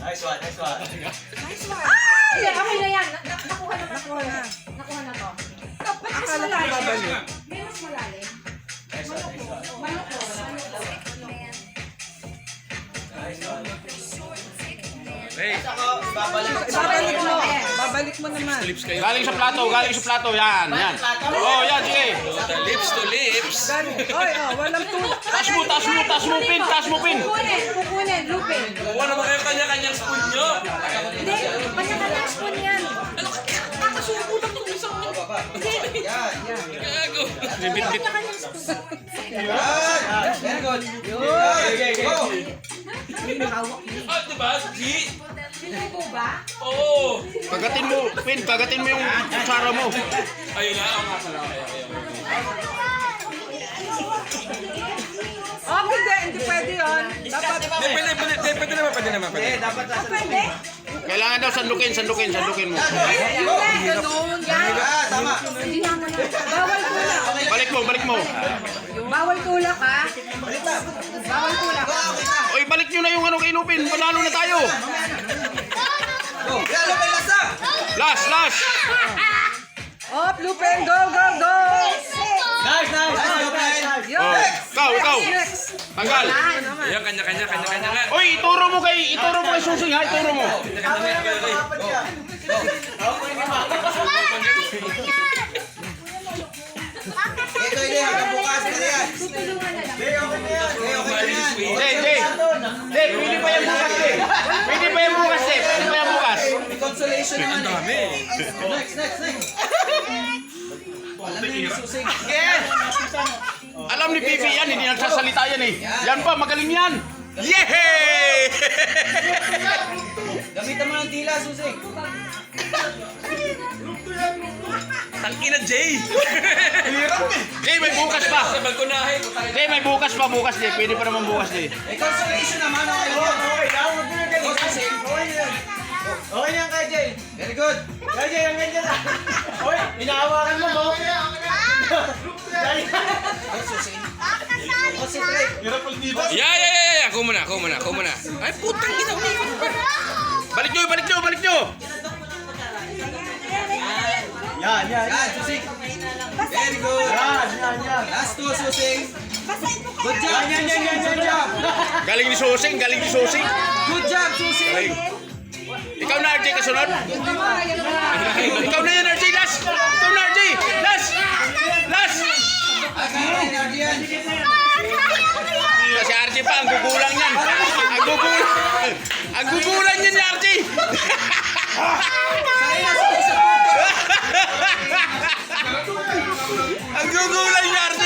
Nice one, nice one. Nice one. Ay! Okay na yan. Nakuha na. Nakuha na to. Ba't mas malalim? May mas malalim. Nice one, nice one. Maloko. Nice one. Hey, Babalik mo naman. lips kayo. Galing sa plato, yan, yan. Oh, yan, sige. Lips to lips. Oy, walang tulak. Taas mo, pin. Kukunin. Lupin. Kuha naman kayo kanya-kanyang spoon nyo. Hindi. Kanya-kanya spoon yan. Kakasubo lang itong isang nyo. Hindi. Gago. Kanya-kanya spoon. Very good. Okay, go. Ah, diba? G? Sinubo ba? Oo. Kagatin mo yung kutsara mo. Ayun na. Ang nga pala. Oh, hindi pwede yun. Dapat, Pwede naman. Dapat nasa Pwede? Kailangan daw sandukin mo. ganun. Yan. Tama. Hindi naman na. Bawal tulak. Balik mo. Bawal tulak ha. Bawal tulak. Oy, balik nyo na yung ano kay Lupin. Panalo na tayo. Go. Yan, lumay lasa. Last. Oh, Lupin, go. Nice. Yo. Oh, ikaw. Tanggal. Ayan, kanya-kanya nga. Oy, ituro mo kay Susing ha, ituro mo. Ito hindi, hanggang bukas na yan. Tutulungan na lang. Okay na yan. Jay, pwede pa yan bukas. May consolation naman. Ang dami. Next. Alam niyo yung susing. Alam ni Bibi yan, hindi nagsasalita yan eh. Yan pa, magaling yan. Yehey! Gamitan mo ng dila, susing. Tangina, Jay. Jay, may bukas pa. Sa balkonahe. Jay, may bukas pa, Jay. Pwede pa naman bukas, Jay. May consolation naman. Okay na yan. Go, susing. Okay yan kay Jay. Very good. Kay Jay, ang ganyan na. Hoy, inaawakan mo mo. Go, susing. Concentrate. Yeah. Ako muna. Ay, putang ina. Balik nyo. Yan, susing. Very good. Yan. Last two, susing. Good job. Good job. Galing ni Susing. Good job, susing. Ikaw na, RJ, kasunod. Ikaw na yan, RJ, last. Si RJ pa, ang gugulang yan. Ang gugulang yan ni RJ. Ang gugulang ni RJ.